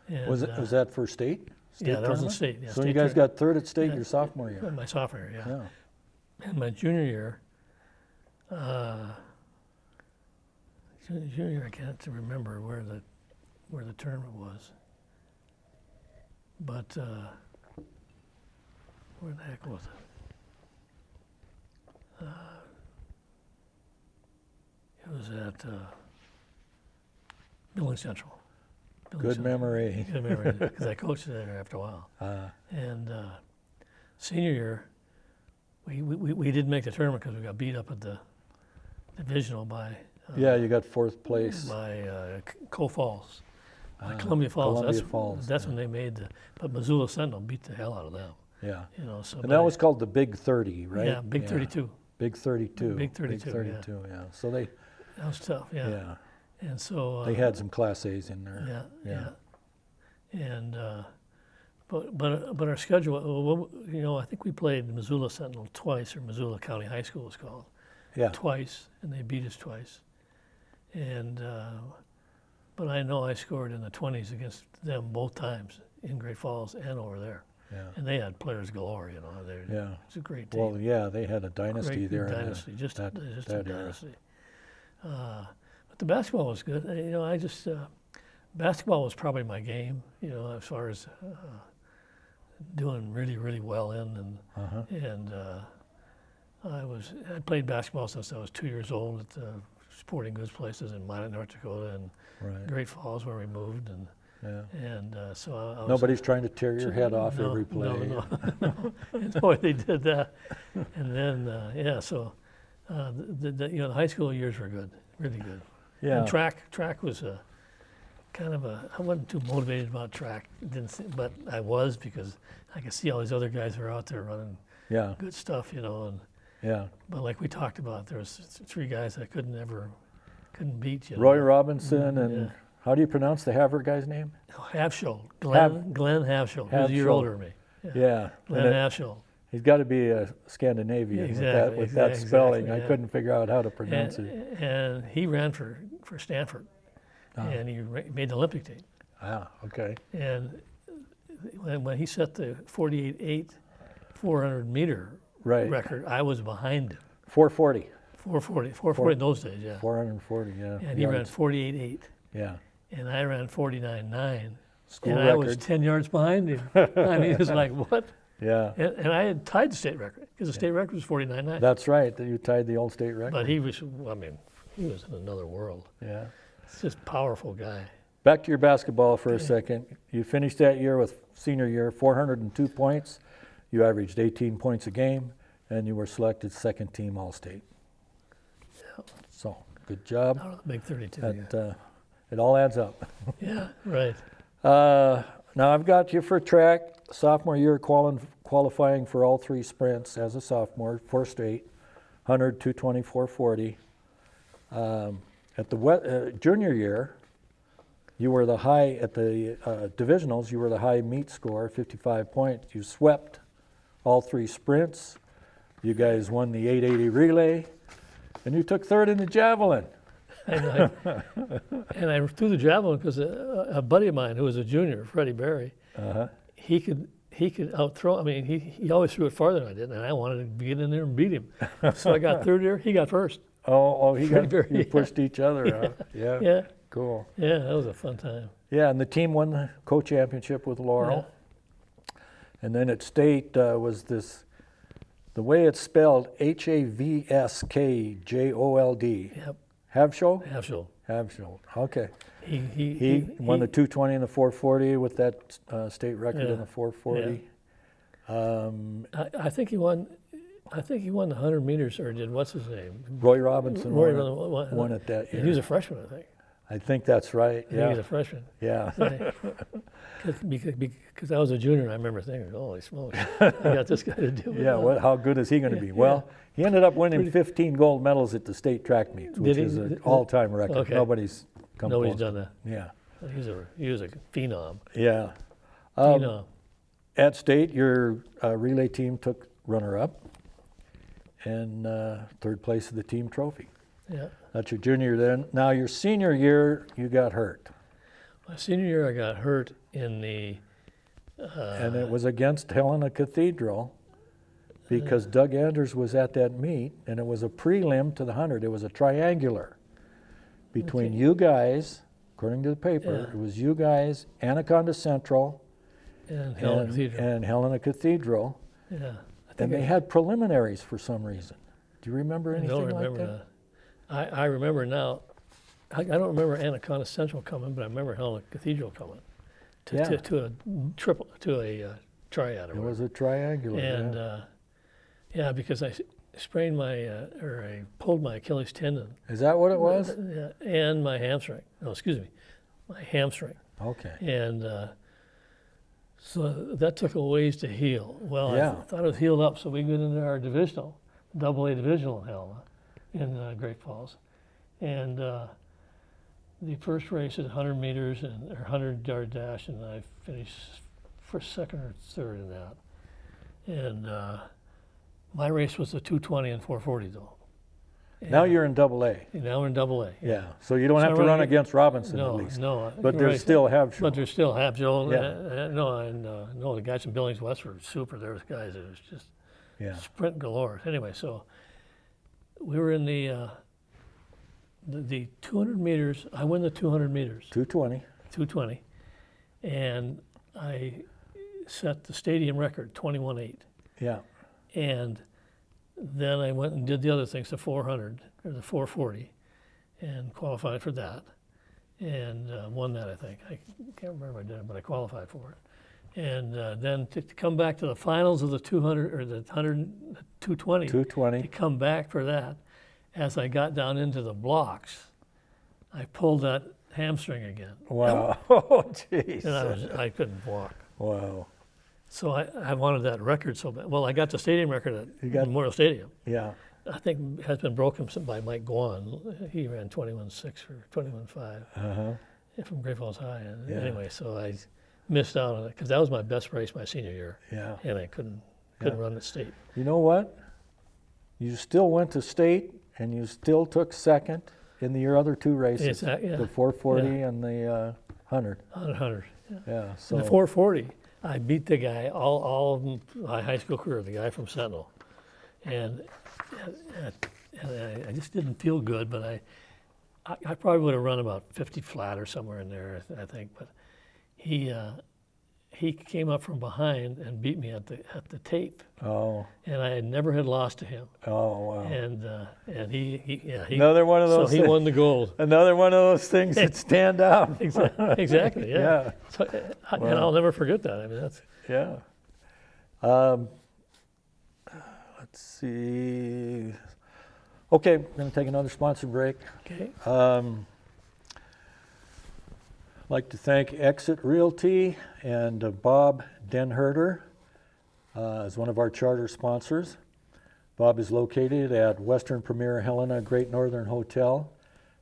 And, Was that for state? Yeah, that was in tournament? state. Yeah, So state you guys tournament. got third at state Yeah. your sophomore year. My sophomore year, Yeah. And my junior year, I can't remember where the tournament was. But where the heck was it? It was at Billings Central. Good memory. Good memory, because I coached there after a while. And senior year, we didnid make the tournament because we got beat up at the divisional by Yeah, you got fourth place. Coe Falls, by Columbia Falls. Columbia Falls, That's when they made but Missoula Sentinel beat the hell out of them. Yeah. So And that was called the Big 30, right? Yeah, Big 32. Big 32. Big 32, yeah. 32, yeah. So they, That was tough. Yeah. yeah, And so they had some Class A's in there. Yeah. And but our schedule, I think we played Missoula Sentinel twice, or Missoula County High School was called. Yeah. Twice, and they beat us twice. And but I know I scored in the 20s against them both times in Great Falls and over there. Yeah. And they had players galore. Yeah. It's a great team. Well, yeah, they had a dynasty Great there. dynasty, just a that era. dynasty. But the basketball was good. Basketball was probably my game. As far as doing really, really well in, and I played basketball since I was 2 years old at the sporting goods places in Minot, North Dakota, and Right. Great Falls where we moved, and Yeah. so I was, Nobody's trying to tear your head off no, every play. No, no. And boy, they did that. And then so the high school years were good, really good. Yeah. And track was kind of I wasn't too motivated about track, but I was, because I could see all these other guys who were out there running Yeah. good stuff, And Yeah. but like we talked about, there was 3 guys I couldn't beat. Roy Robinson and Yeah. how do you pronounce the Haver guy's name? Havschul, Glenn Havschul. He was a year Havschul. older than me. Yeah. Glenn And Havschul. he's got to be a Scandinavian Exactly, with that spelling. exactly, I yeah. couldn't figure out how to pronounce it. And he ran for Stanford, and he made the Olympic team. Ah, okay. And when he set the 48.8 400 meter Right. record, I was behind him. 440. 440 in those days, yeah. 440, yeah. And he ran 48.8, Yeah. and I ran 49.9, School and record. I was 10 yards behind him. I mean, it was like, what? Yeah. And I had tied the state record, because the state record was 49.9. That's right. You tied the old state record. But he was in another world. Yeah. It's just a powerful guy. Back to your basketball for a second. You finished that year with senior year, 402 points. You averaged 18 points a game, and you were selected second team All-State. Yeah. So, good job. Out of the big 32. That, it all adds up. Yeah, right. Now I've got you for track. Sophomore year qualifying for all 3 sprints as a sophomore, 4 state, 100, 220, 440. At the junior year, you were the high, at the divisionals, you were the high meet score, 55 points. You swept all 3 sprints. You guys won the 880 relay, and you took 3rd in the javelin. And I threw the javelin because a buddy of mine who was a junior, Freddie Berry, he could outthrow. I mean, he always threw it farther than I did, and I wanted to get in there and beat him. So I got 3rd there. He got 1st. You pushed each other, huh? Yeah. Yeah. Cool. Yeah, that was a fun time. Yeah, and the team won the co-championship with Laurel. And then at state was this, the way it's spelled, Havskjold. Yep. Havschul? Havschul. Havschul. Okay. He won the 220 and the 440 with that state record in Yeah. the 440. I think he won. I think he won the 100 meters, or did, what's his name? Roy Robinson Roy won it that year. He was a freshman, I think. I think that's right. I think he was a freshman. Yeah. Because I was a junior, and I remember thinking, holy smokes, I got this guy to do it. Yeah, how good is he going to be? Well, he ended up winning 15 gold medals at the state track meets, which is an all-time record. Okay. Nobody's come close. Nobody's done that. Yeah. He was a phenom. Yeah. Phenom. At state, your relay team took runner-up and 3rd place of the team trophy. Yeah. That's your junior year then. Now your senior year, you got hurt. My senior year, I got hurt in the. And it was against Helena Cathedral because Doug Anders was at that meet, and it was a prelim to the 100. It was a triangular between you guys, according to the paper. It was you guys, Anaconda Central, and Helena Cathedral. And Helena Cathedral. Yeah. And they had preliminaries for some reason. Do you remember anything I don't like remember that? I remember now. I don't remember Anaconda Central coming, but I remember Helena Cathedral coming to a triad. It was a triangular. And because I sprained I pulled my Achilles tendon. Is that what it was? And my hamstring. No, excuse me, my hamstring. Okay. And so that took a ways to heal. Well, Yeah. I thought it was healed up, so we went into our divisional, AA divisional in Helena, in Great Falls. And the first race is 100 meters and 100-yard dash, and I finished for 2nd or 3rd in that. And my race was the 220 and 440 though. And Now you're in AA. now we're in AA. Yeah. So you don't have So to I'm run running- against Robinson No, at least. no. But you're there's still Havschul. But there's still Havschul. Yeah. No, the guys from Billings West were super. There was guys that was just Yeah. sprint galore. Anyway, so we were in the 200 meters. I win the 200 meters, 220. 220, and I set the stadium record, 21.8. Yeah. And then I went and did the other things, the 400 or the 440, and qualified for that, and won that, I think. I can't remember if I did it, but I qualified for it. And then to come back to the finals of the 200 or the 220, 220. to come back for that, as I got down into the blocks, I pulled that hamstring again. Wow. Oh, jeez. And I couldn't walk. Wow. So I wanted that record so bad. Well, I got the stadium record at Memorial Stadium. Yeah. I think has been broken by Mike Guan. He ran 21.6 or 21.5 from Great Falls High. And anyway, so I missed out on it because that was my best race my senior year. Yeah. And I couldn't run the state. You know what? You still went to state, and you still took second in your other two races, the 440 and the 100. 100. Yeah. So In the 440, I beat the guy all of my high school career, the guy from Sentinel, and I just didn't feel good. But I probably would have run about 50 flat or somewhere in there, I think. But he came up from behind and beat me at the tape. Oh. And I never had lost to him. Oh, wow. And he another one of those. So he won the gold. Another one of those things that stand out. Exactly. Yeah. Yeah. So, and I'll never forget that. I mean, that's. Yeah. Let's see. Okay, we're going to take another sponsor break. Okay. I'd like to thank Exit Realty and Bob Denherter as one of our charter sponsors. Bob is located at Western Premier Helena Great Northern Hotel,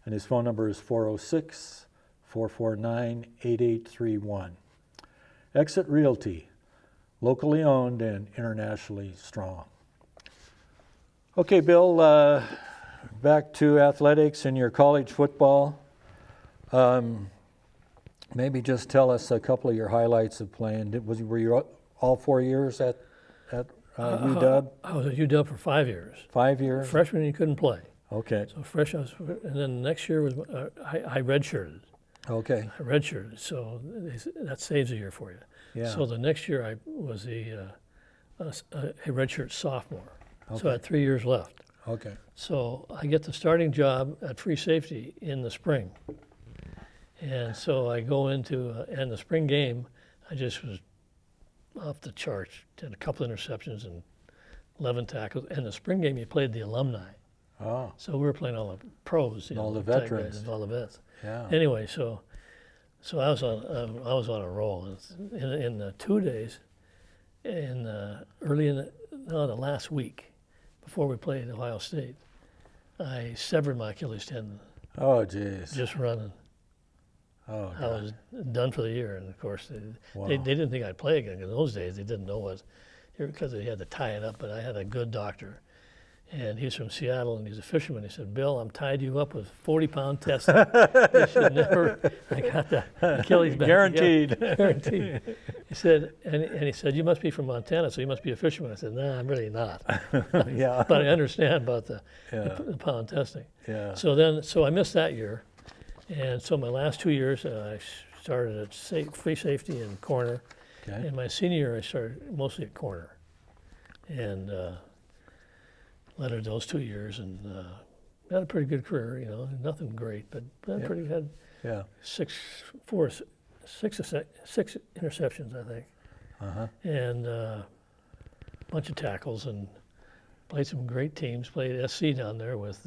and his phone number is 406-449-8831. Exit Realty, locally owned and internationally strong. Okay, Bill, back to athletics and your college football. Maybe just tell us a couple of your highlights of playing. Were you all 4 years at UW? I was at UW for 5 years. 5 years? Freshman, you couldn't play. Okay. So and then the next year was I redshirted. Okay. I redshirted, so that saves a year for you. Yeah. So the next year I was a redshirt sophomore. Okay. So I had 3 years left. Okay. So I get the starting job at free safety in the spring. And so I go into, and the spring game, I just was off the charts. Had a couple interceptions and 11 tackles. And the spring game, you played the alumni. Oh. So we were playing all the pros, All the type veterans. guys and all the vets. Yeah. Anyway, so I was on a roll. In the 2 days, early in the last week, before we played Ohio State, I severed my Achilles tendon Oh, geez. just running. Oh, I was done for the year, and of course Wow. they didn't think I'd play again. In those days, they didn't know what, because they had to tie it up. But I had a good doctor, and he was from Seattle, and he's a fisherman. He said, "Bill, I'm tied you up with 40-pound testing. You should never." I got the Achilles back. Guaranteed. Together. Guaranteed. He said, and he said, "You must be from Montana, so you must be a fisherman." I said, "Nah, I'm really not." Yeah. But I understand about the Yeah. pound testing. Yeah. So I missed that year. And so my last 2 years, I started at free safety and corner. Okay. And my senior year, I started mostly at corner. And lettered those 2 years, and had a pretty good career, nothing great, but had Yeah. six interceptions, I think. Uh-huh. And a bunch of tackles, and played some great teams. Played SC down there with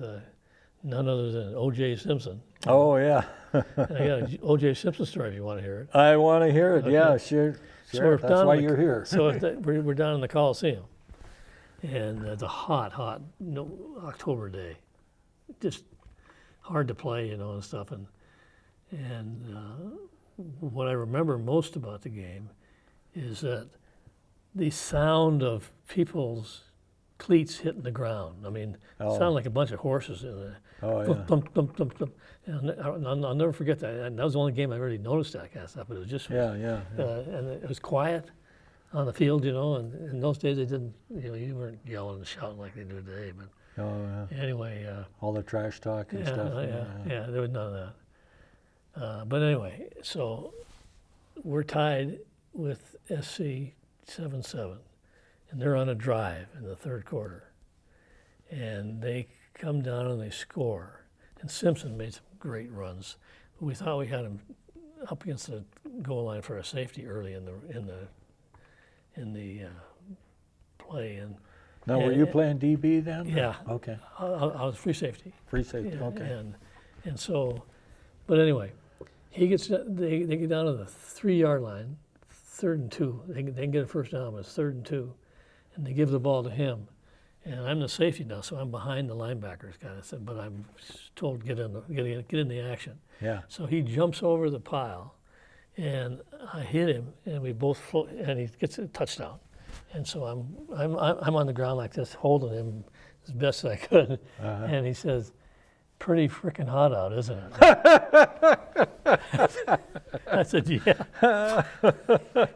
none other than O.J. Simpson. Oh, yeah. And I got an O.J. Simpson story if you want to hear it. I want to hear it. Okay. Yeah, sure. So Sure. we're That's down why in the- you're here. So we're down in the Coliseum, and it's a hot October day, just hard to play, and stuff. And what I remember most about the game is that the sound of people's cleats hitting the ground. I mean, it sounded like a bunch of horses in there. Oh, yeah. Thump, thump, thump, thump. And I'll never forget that. And that was the only game I really noticed that kind of stuff. But it was just, Yeah. and it was quiet on the field, And in those days, they didn't, you weren't yelling and shouting like they do today. But Oh, yeah. anyway, All the trash talk and stuff. yeah, there was none of that. But anyway, so we're tied with SC 7-7, and they're on a drive in the third quarter, and they come down and they score, and Simpson made some great runs. We thought we had him up against the goal line for a safety early in the play, and Now, were you playing DB then? yeah, Okay. I was free safety. Free safety. Yeah, Okay. and so, but anyway, they get down to the 3-yard line, 3rd and 2. They can get a first down, but it's 3rd and 2, and they give the ball to him. And I'm the safety now, so I'm behind the linebackers kind of thing. But I'm told get in the action. Yeah. So he jumps over the pile, and I hit him, and we both float, and he gets a touchdown. And so I'm on the ground like this, holding him as best as I could. And he says, "Pretty freaking hot out, isn't it?" I said, "Yeah,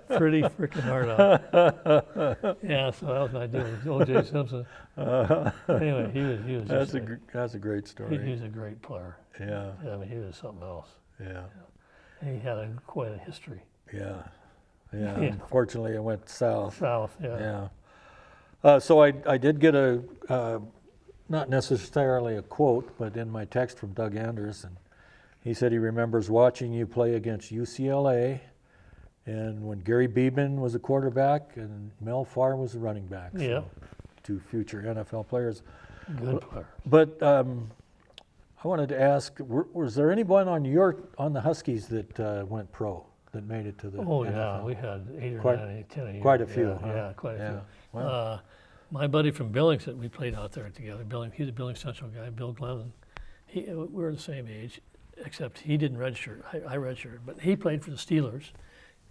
pretty freaking hard out." Yeah, so that was my deal with O.J. Simpson. Anyway, he was That's just that's a great story. he was a great player. Yeah. I mean, he was something else. Yeah. And he had quite a history. Yeah. Yeah. Yeah. Unfortunately, it went south. South, yeah. Yeah. So I did get not necessarily a quote, but in my text from Doug Anderson, he said he remembers watching you play against UCLA, and when Gary Beeman was a quarterback and Mel Farr was a running back. So Yeah. 2 future NFL players. Good player. But I wanted to ask, was there anyone on the Huskies that went pro, that made it to the Oh, NFL? yeah, we had 8 or Quite- 9, 10 a year. quite a few, Yeah, huh? yeah, quite a Yeah. few. Wow. My buddy from Billings, we played out there together. He's a Billings Central guy, Bill Glennon. We were the same age, except he didn't redshirt. I redshirted, but he played for the Steelers.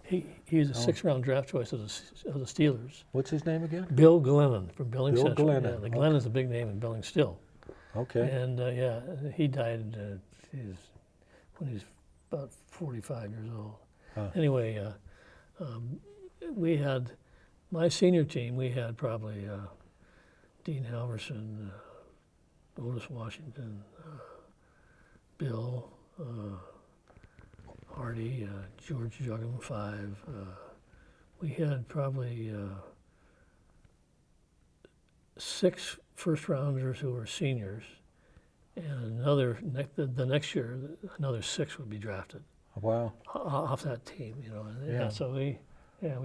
He was a 6th-round draft choice of the Steelers. What's his name again? Bill Glennon from Billings Bill Central. Glennon, Yeah, the okay. Glennon's a big name in Billings still. Okay. And he died when he was about 45 years old. Huh. Anyway, we had my senior team. We had probably Dean Halverson, Otis Washington, Bill Hardy, George Juggum, 5. We had probably 6 first-rounders who were seniors, and the next year, another 6 would be drafted Wow. off that team, you know. And, Yeah. so we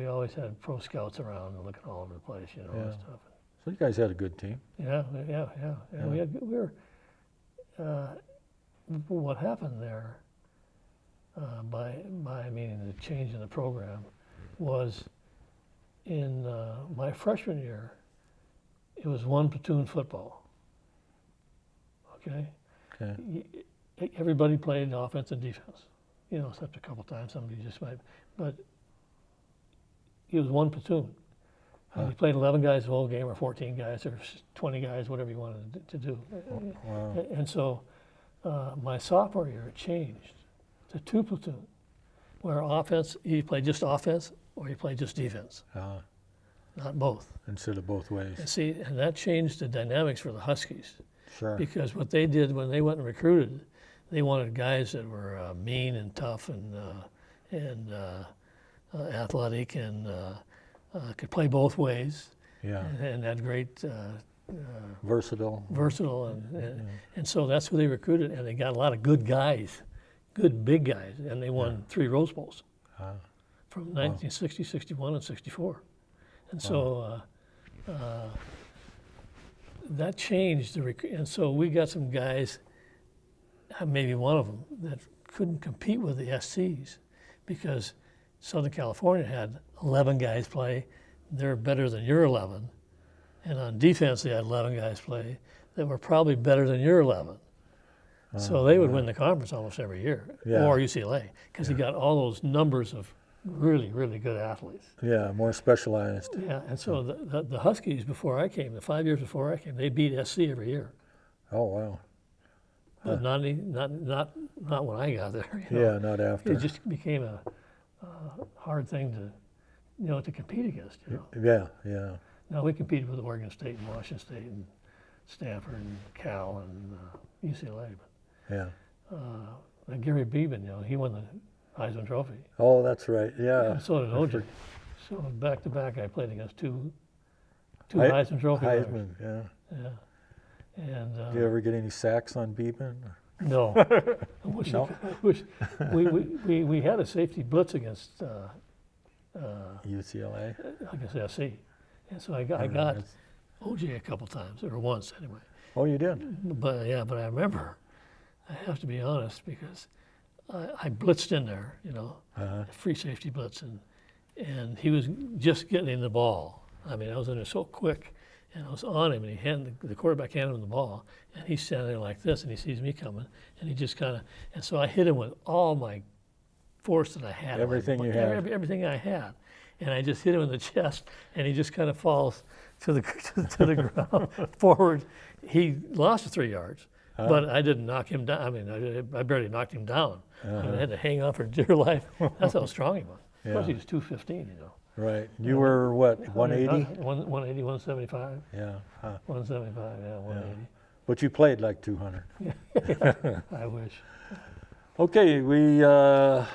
always had pro scouts around and looking all over the place, you know, and Yeah. stuff. So you guys had a good team. Yeah. Yeah. We were. What happened there, by meaning the change in the program, was in my freshman year, it was 1 platoon football. Okay. Okay. Everybody played offense and defense, you know, except a couple times somebody just might, but it was 1 platoon. And you played 11 guys the whole game, or 14 guys, or 20 guys, whatever you wanted to do. Wow. And so my sophomore year, it changed to 2 platoon, where offense, you play just offense or you play just defense, not both. Instead of both ways. And see, and that changed the dynamics for the Huskies. Sure. Because what they did when they went and recruited, they wanted guys that were mean and tough and athletic and could play both ways. Yeah. And had great Versatile. and so that's who they recruited, and they got a lot of good guys, good big guys, and they won 3 Rose Bowls from 1960, 61, and 64. And so that changed and so we got some guys, maybe one of them, that couldn't compete with the SCs because Southern California had 11 guys play. They're better than your 11. And on defense, they had 11 guys play that were probably better than your 11. So they would win the conference almost every year, or UCLA, because you got all those numbers of really, really good athletes. Yeah, more specialized. Yeah, and so the Huskies, before I came, the 5 years before I came, they beat SC every year. Oh, wow. But not when I got there. You know? Yeah, not after. It just became a hard thing to compete against. You know? Yeah. Now we competed with Oregon State and Washington State and Stanford and Cal and UCLA. Yeah. But Gary Beeman, he won the Heisman Trophy. Oh, that's right. Yeah. And so did OJ. So back to back, I played against two Heisman Trophy winners. Heisman, yeah. Yeah. And Do you ever get any sacks on Beeman? No. I wish, No? I wish we had a safety blitz against, UCLA. I guess, SC. And so I got That's- OJ a couple times, or once anyway. Oh, you did? But yeah, but I remember, I have to be honest, because I blitzed in there, free safety blitz, and he was just getting the ball. I mean, I was in there so quick, and I was on him, and the quarterback handed him the ball, and he's standing there like this, and he sees me coming, and he just kind of, and so I hit him with all my force that I had. Everything you had. Everything I had. And I just hit him in the chest, and he just kind of falls to the to the ground forward. He lost 3 yards, but I didn't knock him down. I mean, I barely knocked him down. I mean, I had to hang on for dear life. That's how strong he was. Of course, he was 215, Right. You were what, 180? 180, 175. Yeah. 175, yeah, 180. But you played like 200. I wish. Okay, we're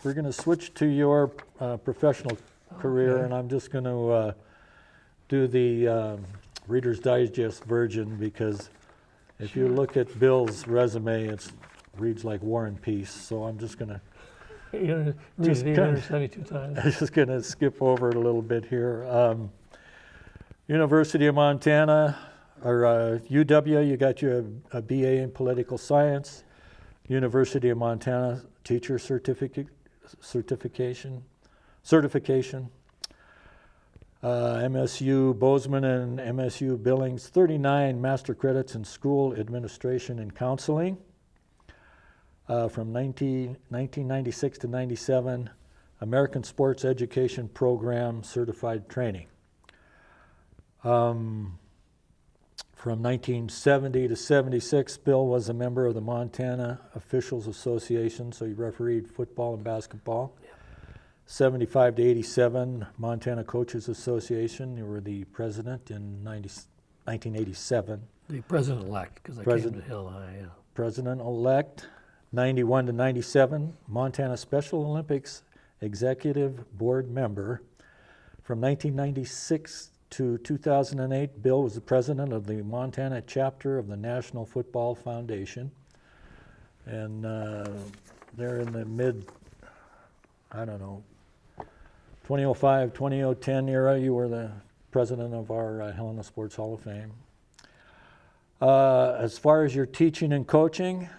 going to switch to your professional career, Okay. and I'm just going to do the Reader's Digest version, because if you look at Bill's resume, it reads like War and Peace. So I'm just going to Read Just it kinda- 872 times. I'm just going to skip over it a little bit here. University of Montana, or UW, you got your a BA in political science. University of Montana teacher certification. MSU Bozeman and MSU Billings, 39 master credits in school administration and counseling. From 1996 to 97, American Sports Education Program certified training. From 1970 to 76, Bill was a member of the Montana Officials Association, so he refereed football and basketball. 75 to 87, Montana Coaches Association, you were the president in 1987. The president-elect, because I came to Hill High, yeah. President-elect. 91 to 97, Montana Special Olympics Executive Board member. From 1996 to 2008, Bill was the president of the Montana chapter of the National Football Foundation. And they're in the mid, 2005, 2010 era, you were the president of our Helena Sports Hall of Fame. As far as your teaching and coaching,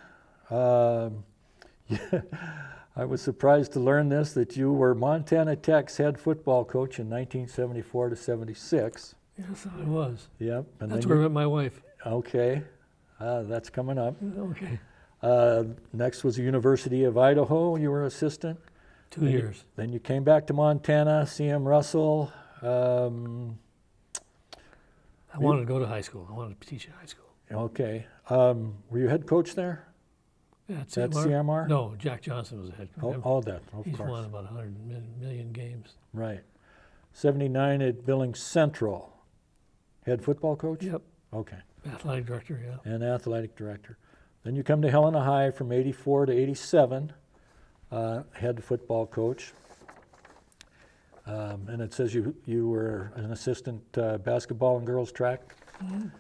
I was surprised to learn this, that you were Montana Tech's head football coach in 1974 to 76. Yes, I was. Yep. And That's then where I met my wife. Okay. That's coming up. Okay. Next was the University of Idaho. You were assistant. 2 years. Then you came back to Montana, CM Russell. I wanted to go to high school. I wanted to teach in high school. Okay. Were you head coach there? Yeah, At CMR? No, Jack Johnson was the head coach. All that, of He's course. won about 100 million games. Right. 79 at Billings Central. Head football coach? Yep. Okay. Athletic director, yeah. And athletic director. Then you come to Helena High from 84 to 87, head football coach. And it says you were an assistant basketball and girls track. Mm-hmm.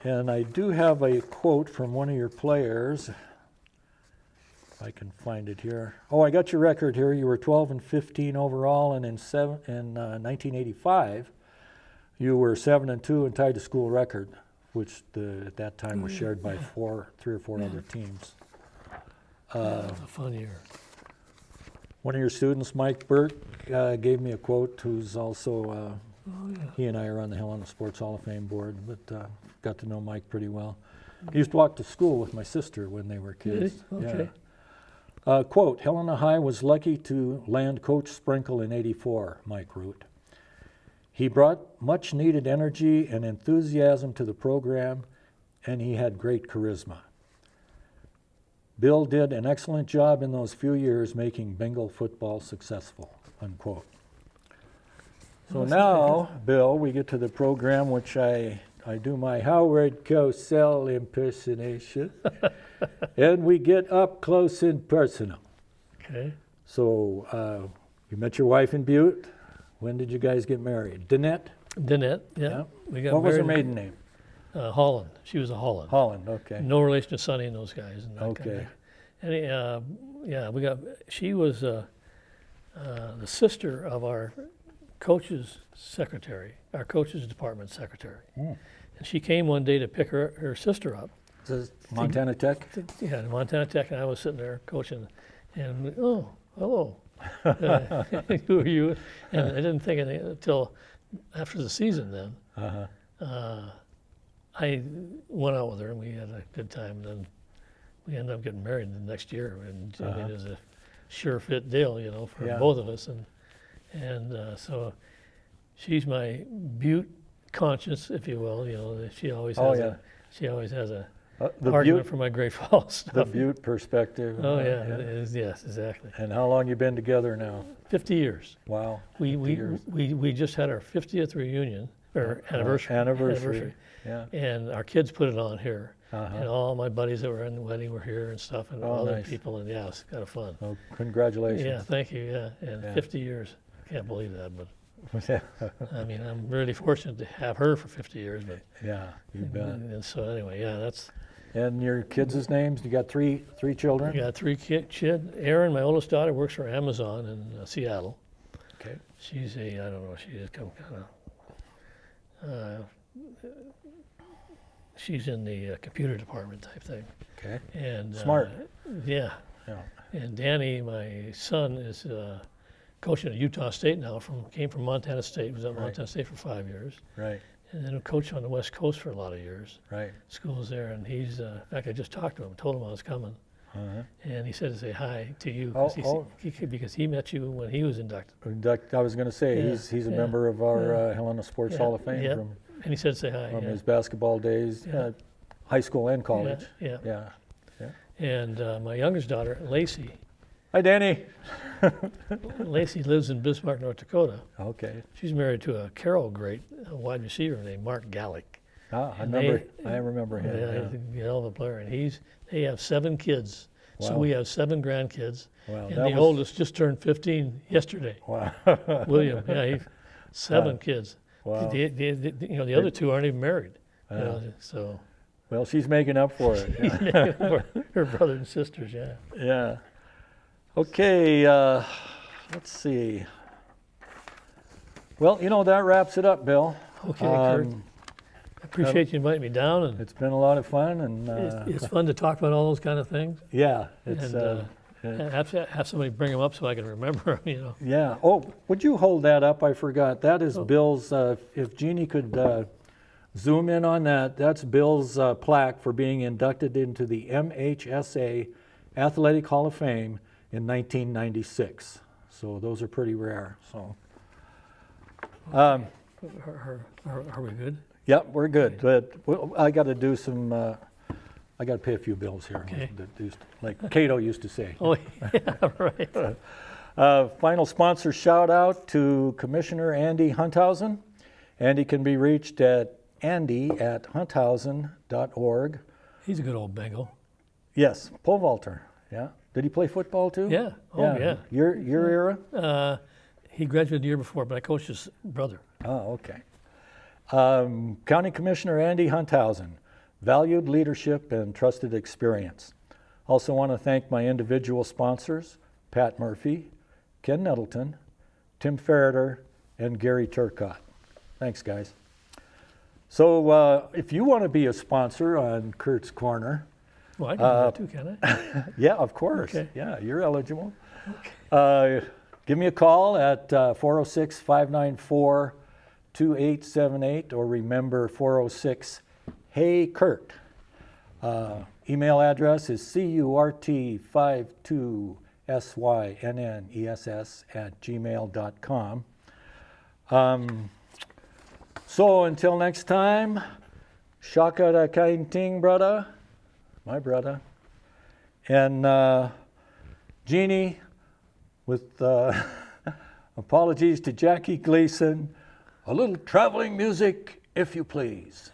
And I do have a quote from one of your players. If I can find it here. Oh, I got your record here. You were 12 and 15 overall, and in 1985, you were 7 and 2 and tied the school record, which at that time was shared by 3 or 4 other teams. That was a fun year. One of your students, Mike Burke, gave me a quote, who's also, he and I are on the Helena Sports Hall of Fame board, but got to know Mike pretty well. He used to walk to school with my sister when they were kids. Really? Okay. Yeah. Quote, Helena High was lucky to land Coach Sprinkle in '84, Mike wrote. He brought much needed energy and enthusiasm to the program, and he had great charisma. Bill did an excellent job in those few years making Bengal football successful, unquote. So now, Bill, we get to the program which I do my Howard Cosell impersonation, and we get up close and personal. Okay. So you met your wife in Butte. When did you guys get married? Danette? Danette, yeah. We got What was her married maiden name? Holland. She was a Holland. Holland, okay. No relation to Sonny and those guys. And that Okay. Kind of, she was the sister of our coach's secretary, our coach's department secretary. Mm. And she came one day to pick her sister up. This is Montana Tech? Yeah, Montana Tech, and I was sitting there coaching, and oh, hello, who are you? And I didn't think anything until after the season. Then I went out with her, and we had a good time. And then we ended up getting married the next year, and I mean, it was a sure fit deal, for both of us. And so she's my Butte conscience, if you will. She always has she always has a argument for my Great Falls stuff. The Butte perspective. Oh yeah, it is, yes, exactly. And how long you been together now? 50 years. Wow. We just had our 50th reunion or anniversary. Yeah. And our kids put it on here, and all my buddies that were in the wedding were here and stuff, and other nice. people, and yeah, it's kind of fun. Well, congratulations. Yeah, thank you. Yeah, and 50 years. I can't believe that, but Yeah. I mean, I'm really fortunate to have her for 50 years. But Yeah, you bet. and so anyway, yeah, that's. And your kids' names? You got three children? I got 3 kids. Erin, my oldest daughter, works for Amazon in Seattle. Okay. She's I don't know, she just kind of, she's in the computer department type thing. Okay. And Smart. Yeah. Yeah. And Danny, my son, is coaching at Utah State now. Came from Montana State. Was at Montana State for 5 years. Right. And then coached on the West Coast for a lot of years. Right. Schools there, and he's. In fact, I just talked to him, told him I was coming, and he said to say hi to you because he met you when he was inducted. I was going to say Yeah, he's a member of our Helena Sports Hall of Fame and he said say hi. from his basketball days, high school and college. Yeah. Yeah. And my youngest daughter, Lacey. Hi, Danny. Lacey lives in Bismarck, North Dakota. Okay. She's married to a Carroll great wide receiver named Mark Gallick. I remember him. Yeah, he's a hell of a player, and they have 7 kids. So Wow. we have 7 grandkids, Wow, and that the was- oldest just turned 15 yesterday. Wow. William, yeah, 7 kids. Wow. The other 2 aren't even married. So Well, she's making up for it. Yeah. her brothers and sisters, yeah. Yeah. Okay, let's see. Well, that wraps it up, Bill. Okay, Kurt. I appreciate you inviting me down, and It's been a lot of fun, and it's fun to talk about all those kind of things. yeah, it's And have somebody bring them up so I can remember them. yeah. Oh, would you hold that up? I forgot. That is Bill's. If Jeannie could zoom in on that, that's Bill's plaque for being inducted into the MHSA Athletic Hall of Fame in 1996. So those are pretty rare. So. Are we good? Yep, we're good. But I got to do some. I got to pay a few bills here. Okay. Like Cato used to say. Oh, yeah, right. Final sponsor shout out to Commissioner Andy Hunthausen. Andy can be reached at andy@hunthausen.org. He's a good old Bengal. Yes, pole vaulter. Yeah. Did he play football too? Yeah. Oh, yeah. Your era? He graduated the year before, but I coached his brother. Oh, okay. County Commissioner Andy Hunthausen, valued leadership and trusted experience. Also want to thank my individual sponsors, Pat Murphy, Ken Nettleton, Tim Ferreter, and Gary Turcotte. Thanks, guys. So if you want to be a sponsor on Kurt's Corner, Well, I can do that too, can I? yeah, of course. Okay. Yeah, you're eligible. Okay. Give me a call at 406-594-2878, or remember 406 Hey Kurt. Email address is curt52syness@gmail.com. So until next time, shaka da kainting, brother, my brother, and Jeannie, with apologies to Jackie Gleason, a little traveling music, if you please.